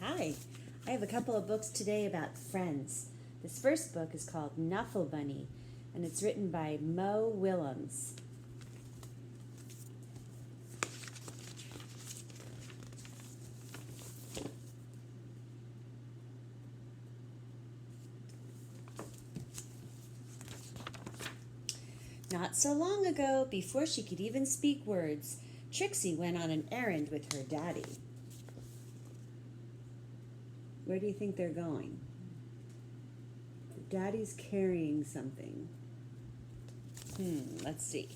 Hi, I have a couple of books today about friends. This first book is called Knuffle Bunny, and it's written by Mo Willems. Not so long ago, before she could even speak words, Trixie went on an errand with her daddy. Where do you think they're going? Daddy's carrying something. Let's see.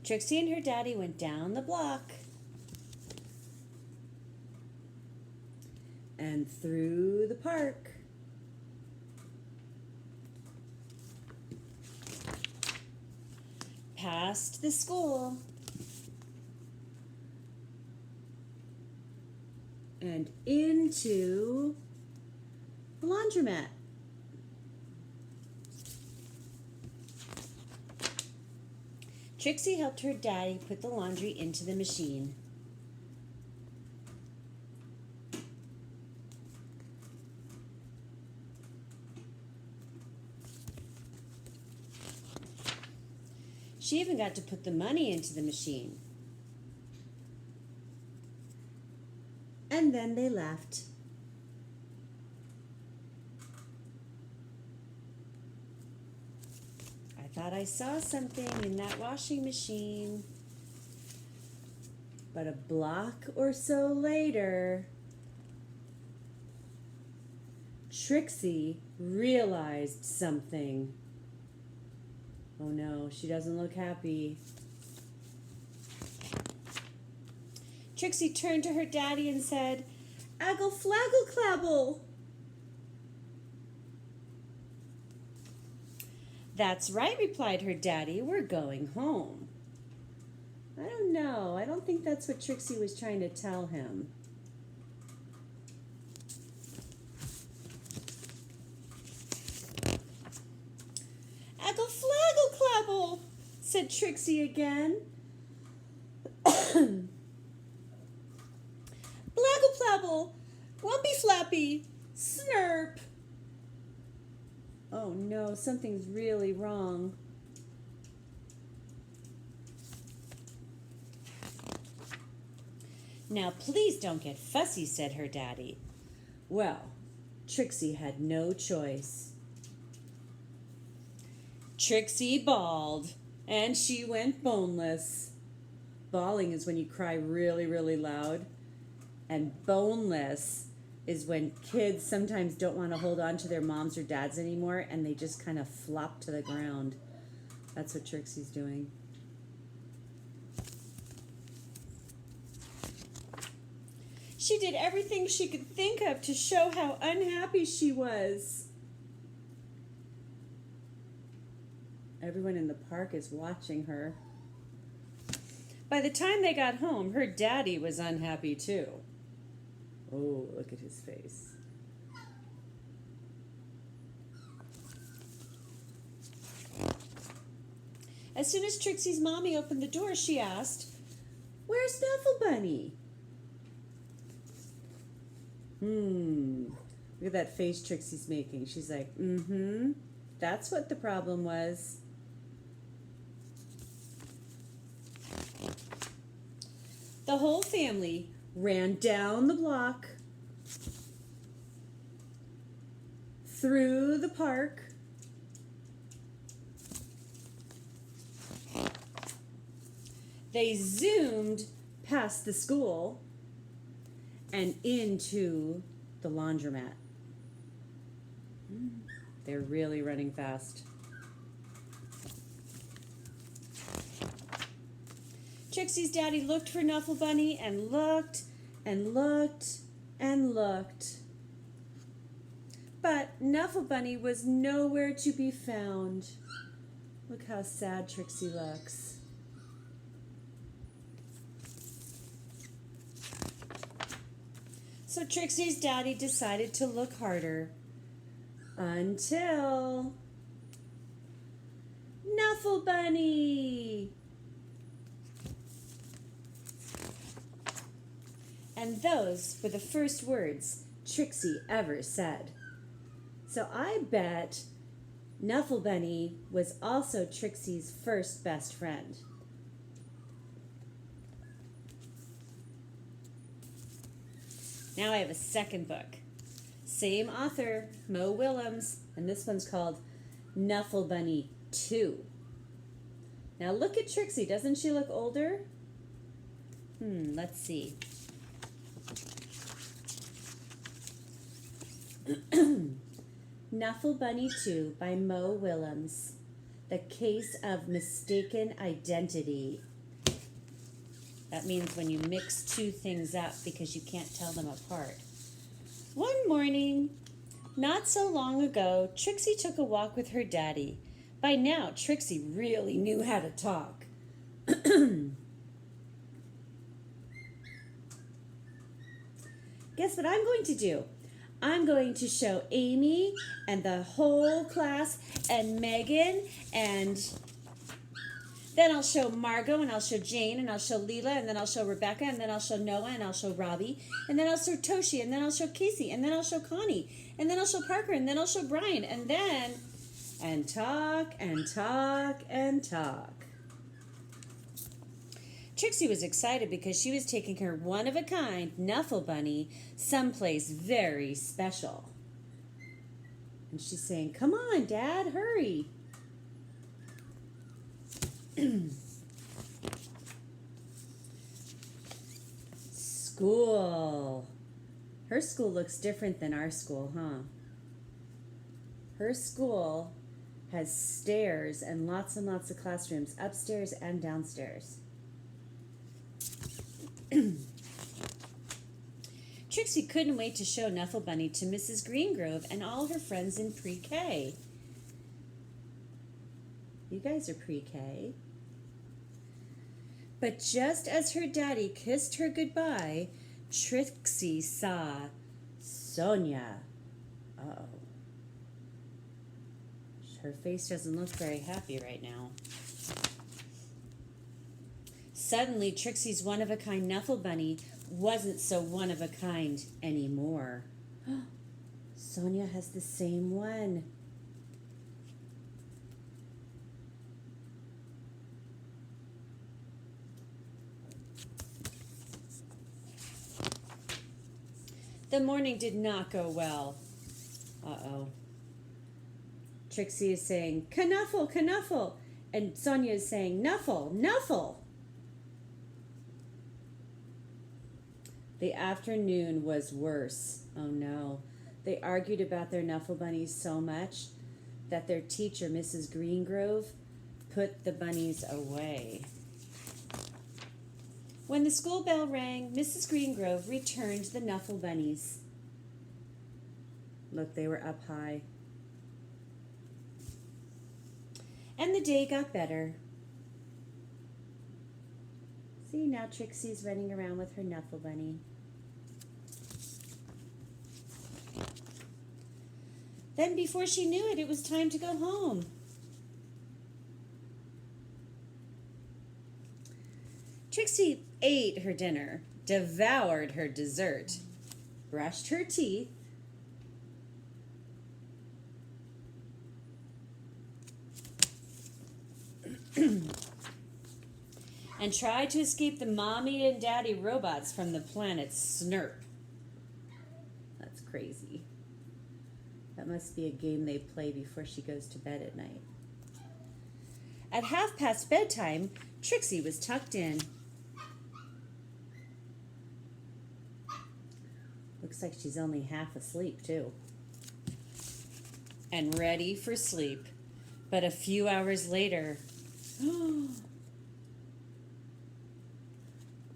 Trixie and her daddy went down the block and through the park. Past the school. And into the laundromat. Trixie helped her daddy put the laundry into the machine. She even got to put the money into the machine. And then they left. I thought I saw something in that washing machine. But a block or so later, Trixie realized something. Oh no, she doesn't look happy. Trixie turned to her daddy and said, "Aggle flaggle clabble." "That's right," replied her daddy. "We're going home." I don't know. I don't think that's what Trixie was trying to tell him. "Aggle flaggle clabble," said Trixie again. "Blaggle plabble, wumpy flappy, snurp." Oh no, something's really wrong. "Now please don't get fussy," said her daddy. Well, Trixie had no choice. Trixie bawled, and she went boneless. Bawling is when you cry really, really loud. And boneless is when kids sometimes don't want to hold on to their moms or dads anymore, and they just kind of flop to the ground. That's what Trixie's doing. She did everything she could think of to show how unhappy she was. Everyone in the park is watching her. By the time they got home, her daddy was unhappy too. Oh, look at his face. As soon as Trixie's mommy opened the door, she asked, "Where's Knuffle Bunny?" Look at that face Trixie's making. She's like, that's what the problem was. The whole family ran down the block, through the park, they zoomed past the school and into the laundromat. They're really running fast. Trixie's daddy looked for Knuffle Bunny and looked and looked and looked. But Knuffle Bunny was nowhere to be found. Look how sad Trixie looks. So Trixie's daddy decided to look harder until Knuffle Bunny! And those were the first words Trixie ever said. So I bet Knuffle Bunny was also Trixie's first best friend. Now I have a second book. Same author, Mo Willems, and this one's called Knuffle Bunny 2. Now look at Trixie. Doesn't she look older? Let's see. Knuffle Bunny 2 by Mo Willems. The Case of Mistaken Identity. That means when you mix two things up because you can't tell them apart. One morning, not so long ago, Trixie took a walk with her daddy. By now, Trixie really knew how to talk. Guess what I'm going to do? I'm going to show Amy and the whole class and Megan, and then I'll show Margot, and I'll show Jane, and I'll show Leela, and then I'll show Rebecca, and then I'll show Noah, and I'll show Robbie, and then I'll show Toshi, and then I'll show Casey, and then I'll show Connie, and then I'll show Parker, and then I'll show Brian, and then, and talk, and talk, and talk. Trixie was excited because she was taking her one-of-a-kind Knuffle Bunny someplace very special. And she's saying, "Come on, Dad, hurry." School. Her school looks different than our school, huh? Her school has stairs and lots of classrooms, upstairs and downstairs. Trixie couldn't wait to show Knuffle Bunny to Mrs. Greengrove and all her friends in pre-K. You guys are pre-K. But just as her daddy kissed her goodbye, Trixie saw Sonia. Uh-oh. Her face doesn't look very happy right now. Suddenly, Trixie's one-of-a-kind Knuffle Bunny wasn't so one-of-a-kind anymore. Sonia has the same one. The morning did not go well. Uh-oh. Trixie is saying, "Knuffle, Knuffle," and Sonia is saying, "Knuffle, Knuffle." The afternoon was worse. Oh no. They argued about their Knuffle bunnies so much that their teacher, Mrs. Greengrove, put the bunnies away. When the school bell rang, Mrs. Greengrove returned the Knuffle bunnies. Look, they were up high. And the day got better. See, now Trixie's running around with her Knuffle bunny. Then before she knew it, it was time to go home. Trixie ate her dinner, devoured her dessert, brushed her teeth, and tried to escape the mommy and daddy robots from the planet Snurp. That's crazy. That must be a game they play before she goes to bed at night. At 1:30 bedtime, Trixie was tucked in. Looks like she's only half asleep, too. And ready for sleep. But a few hours later,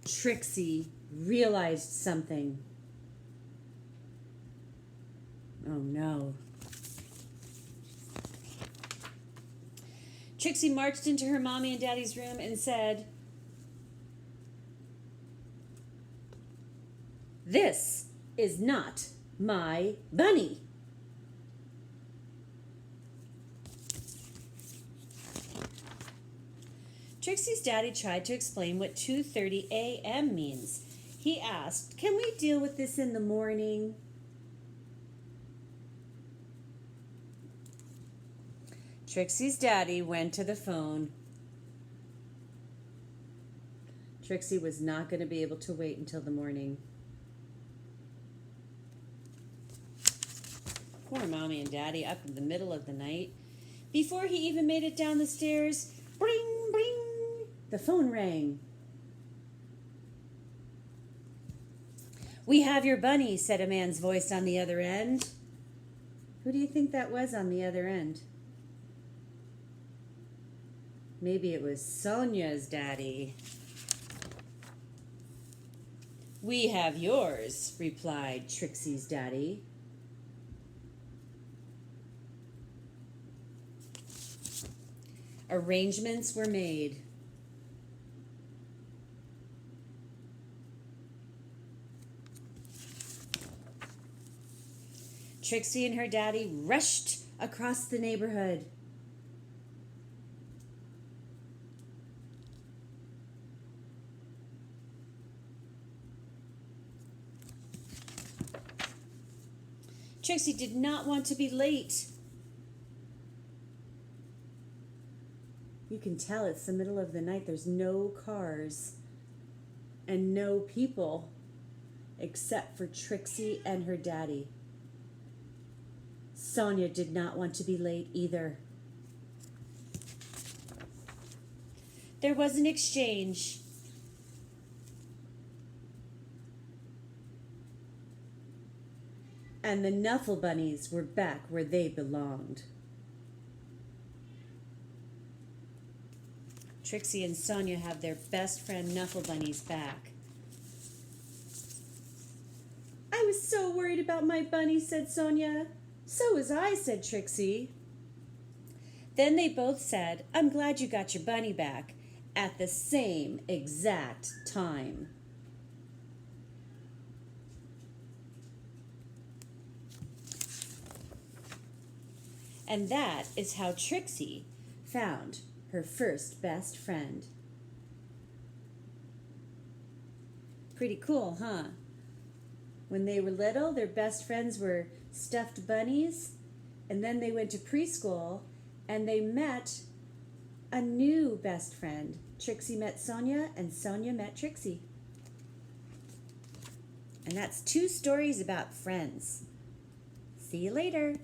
Trixie realized something. Oh no. Trixie marched into her mommy and daddy's room and said, "This is not my bunny." Trixie's daddy tried to explain what 2:30 a.m. means. He asked, "Can we deal with this in the morning?" Trixie's daddy went to the phone. Trixie was not going to be able to wait until the morning. Poor Mommy and Daddy up in the middle of the night. Before he even made it down the stairs, bring, bring, the phone rang. "We have your bunny," said a man's voice on the other end. Who do you think that was on the other end? Maybe it was Sonia's daddy. "We have yours," replied Trixie's daddy. Arrangements were made. Trixie and her daddy rushed across the neighborhood. Trixie did not want to be late. You can tell it's the middle of the night. There's no cars and no people except for Trixie and her daddy. Sonia did not want to be late either. There was an exchange. And the Knuffle bunnies were back where they belonged. Trixie and Sonia have their best friend Knuffle bunnies back. "I was so worried about my bunny," said Sonia. "So was I," said Trixie. Then they both said, "I'm glad you got your bunny back," at the same exact time. And that is how Trixie found her first best friend. Pretty cool, huh? When they were little, their best friends were stuffed bunnies, and then they went to preschool and they met a new best friend. Trixie met Sonia and Sonia met Trixie. And that's 2 stories about friends. See you later.